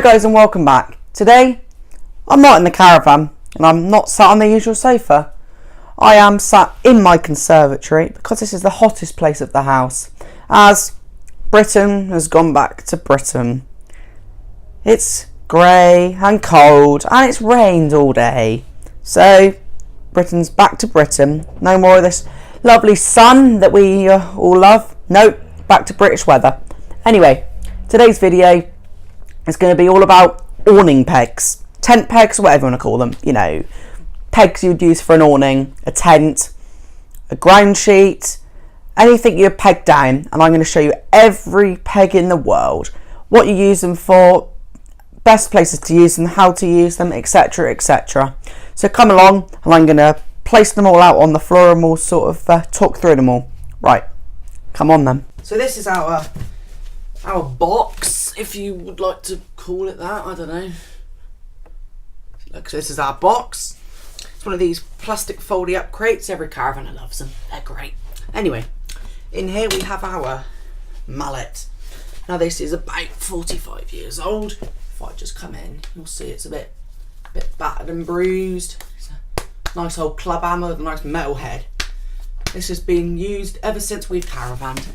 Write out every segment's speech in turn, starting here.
guys and welcome back. Today I'm not in the caravan and I'm not sat on the usual sofa. I am sat in my conservatory because this is the hottest place of the house, as Britain has gone back to Britain. It's grey and cold and it's rained all day, so Britain's back to Britain. No more of this lovely sun that we all love. Nope, back to British weather. Anyway, today's video is going to be all about awning pegs, tent pegs, whatever you want to call them. You know, pegs you'd use for an awning, a tent, a ground sheet, anything you'd peg down. And I'm going to show you every peg in the world, what you use them for, best places to use them, how to use them, etc, etc. So come along and I'm going to place them all out on the floor and we'll sort of talk through them all. Right, come on then. So this is our box, if you would like to call it that. I don't know. Look, so this is our box. It's one of these plastic foldy up crates. Every caravaner loves them. They're great. Anyway, in here we have our mallet. Now this is about 45 years old. If I just come in, you'll see it's a bit battered and bruised. It's a nice old club hammer with a nice metal head. This has been used ever since we've caravanned.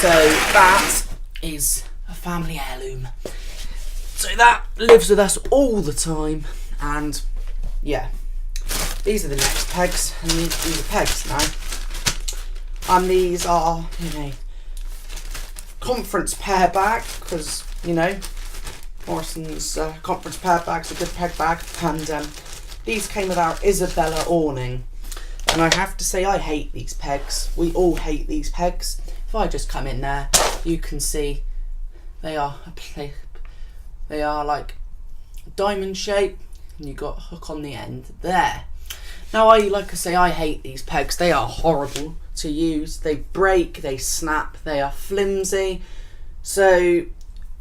So that is a family heirloom. So that lives with us all the time. And yeah, these are the next pegs, and these are pegs now. And these are, you know, conference pair bag, because, you know, Morrison's conference pair bag's a good peg bag. And these came with our Isabella awning. And I have to say, I hate these pegs. We all hate these pegs. If I just come in there, you can see they are like diamond shape, and you got a hook on the end there. Now, like I say, I hate these pegs. They are horrible to use. They break, they snap, they are flimsy. So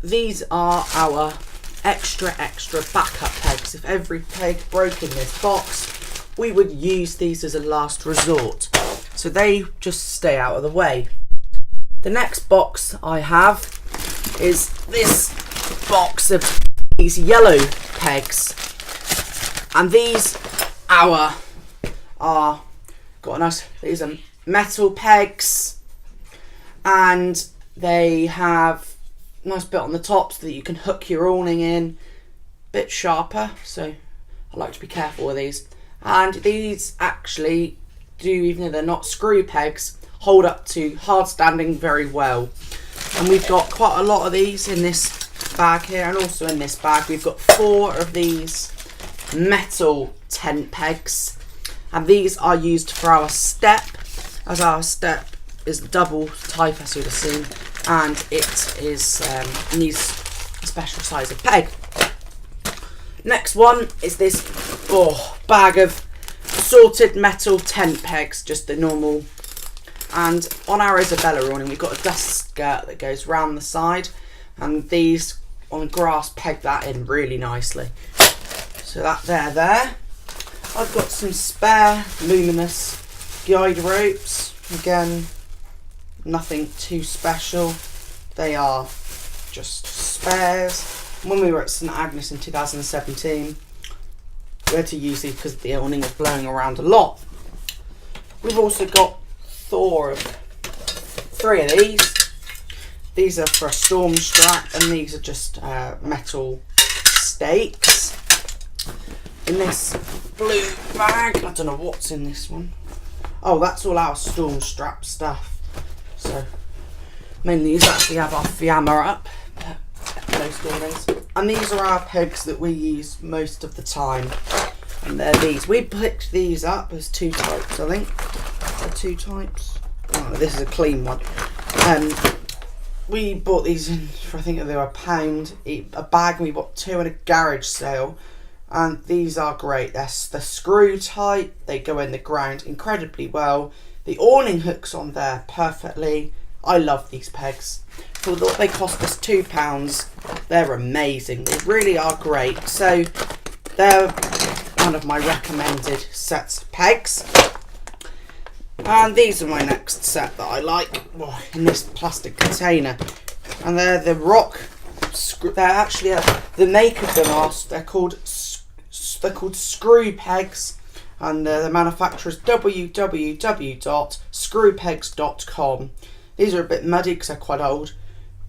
these are our extra backup pegs. If every peg broke in this box, we would use these as a last resort. So they just stay out of the way. The next box I have is this box of these yellow pegs, and these are these are metal pegs, and they have a nice bit on the top so that you can hook your awning in, bit sharper, so I like to be careful with these. And these actually do, even though they're not screw pegs, hold up to hard standing very well. And we've got quite a lot of these in this bag here, and also in this bag we've got 4 of these metal tent pegs, and these are used for our step, as our step is double type, as you'd have seen, and it is needs a special size of peg. Next one is this bag of sorted metal tent pegs, just the normal. And on our Isabella awning, we've got a dust skirt that goes round the side, and these on grass peg that in really nicely. So that there. I've got some spare luminous guide ropes. Again, nothing too special. They are just spares. When we were at St Agnes in 2017, we had to use these because the awning was blowing around a lot. We've also got 3 of these. These are for a storm strap, and these are just metal stakes. In this blue bag, I don't know what's in this one. Oh, that's all our storm strap stuff. So mainly these actually have our fiamma up. Most awnings. And these are our pegs that we use most of the time. And they're these. We picked these up as 2 types, I think. They're 2 types. Oh, this is a clean one. We bought these in for, I think they were £1 a bag, and we bought 2 at a garage sale. And these are great. They're screw tight. They go in the ground incredibly well. The awning hooks on there perfectly. I love these pegs. For what they cost us £2, they're amazing. They really are great. So they're one of my recommended sets of pegs. And these are my next set that I like, in this plastic container. And they're the rock they're actually the make of them are they're called screw pegs, and the manufacturer is www.screwpegs.com. These are a bit muddy because they're quite old,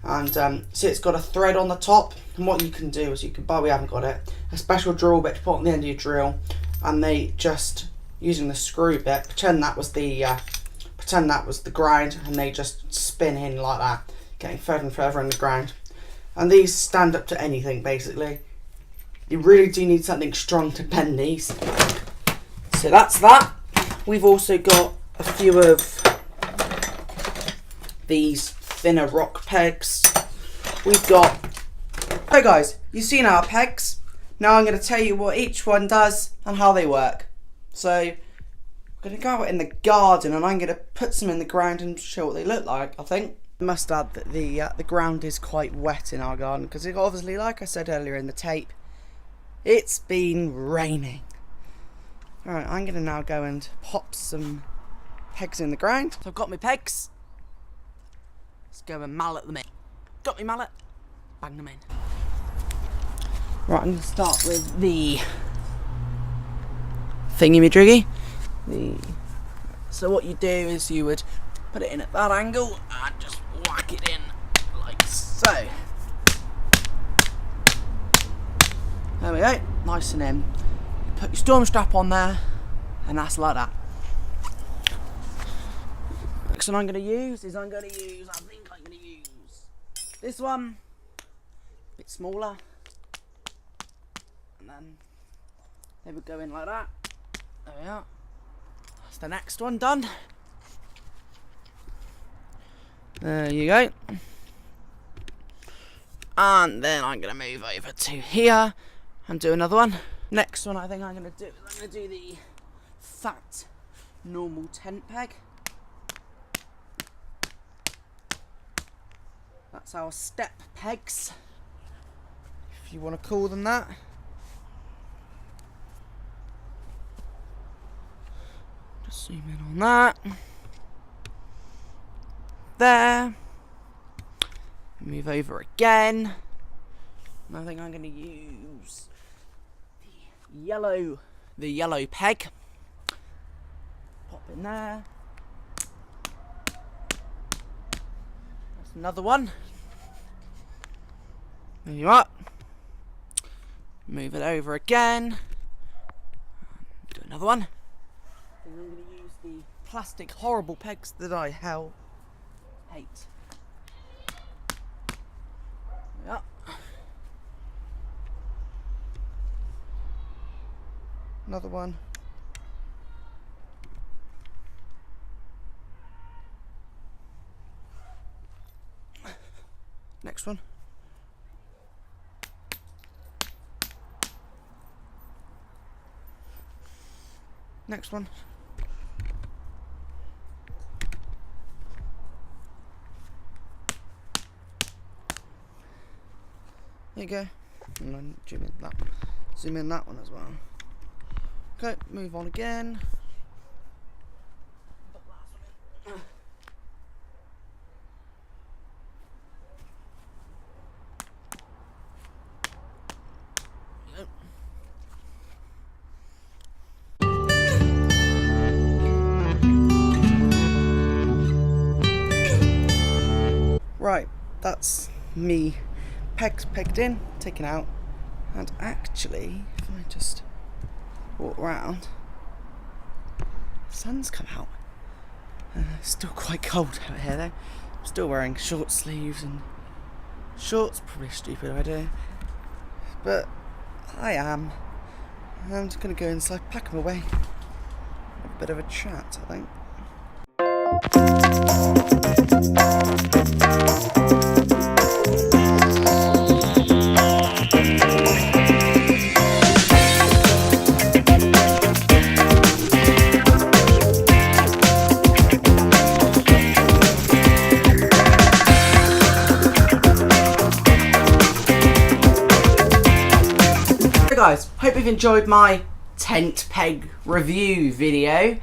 and see, it's got a thread on the top. And what you can do is you can buy, we haven't got it, a special drill bit to put on the end of your drill, and they just, using the screw bit, pretend that was the grind, and they just spin in like that, getting further and further in the ground. And these stand up to anything basically. You really do need something strong to bend these. So that's that. We've also got a few of these thinner rock pegs. We've got, so guys, you've seen our pegs. Now I'm going to tell you what each one does and how they work. So I'm going to go out in the garden and I'm going to put some in the ground and show what they look like, I think. I must add that the ground is quite wet in our garden because it obviously, like I said earlier in the tape, it's been raining. Alright, I'm going to now go and pop some pegs in the ground. So I've got my pegs. Let's go and mallet them in. Got my mallet. Bang them in. Right, I'm going to start with the thingy-me-driggy. So what you do is you would put it in at that angle and just whack it in like so. There we go, nice and in. Put your storm strap on there, and that's like that. Next one I'm going to use is I think I'm going to use this one, a bit smaller, and then they would go in like that. There we are. That's the next one done. There you go. And then I'm going to move over to here and do another one. Next one I think I'm going to do is I'm going to do the fat normal tent peg. That's our step pegs, if you want to call them that. Just zoom in on that. There. Move over again. And I think I'm going to use the yellow peg. Pop in there. That's another one. There you are. Move it over again. Do another one. And I'm going to use the plastic horrible pegs that I hate. Yeah. Another one. Next one. Next one. There you go. And then zoom in that one as well. Okay, move on again. Right, that's me pegged in, taken out, and actually, if I just walk round, the sun's come out. It's still quite cold out here though. I'm still wearing short sleeves and shorts, probably a stupid idea, but I am. I'm just going to go inside, pack them away, have a bit of a chat, I think. Hey guys, hope you've enjoyed my tent peg review video.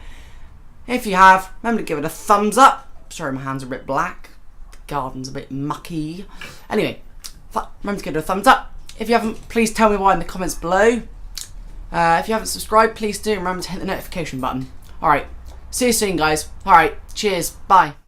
If you have, remember to give it a thumbs up. Sorry, my hands are a bit black. The garden's a bit mucky. Anyway, remember to give it a thumbs up. If you haven't, please tell me why in the comments below. If you haven't subscribed, please do. Remember to hit the notification button. Alright, see you soon guys. Alright, cheers, bye.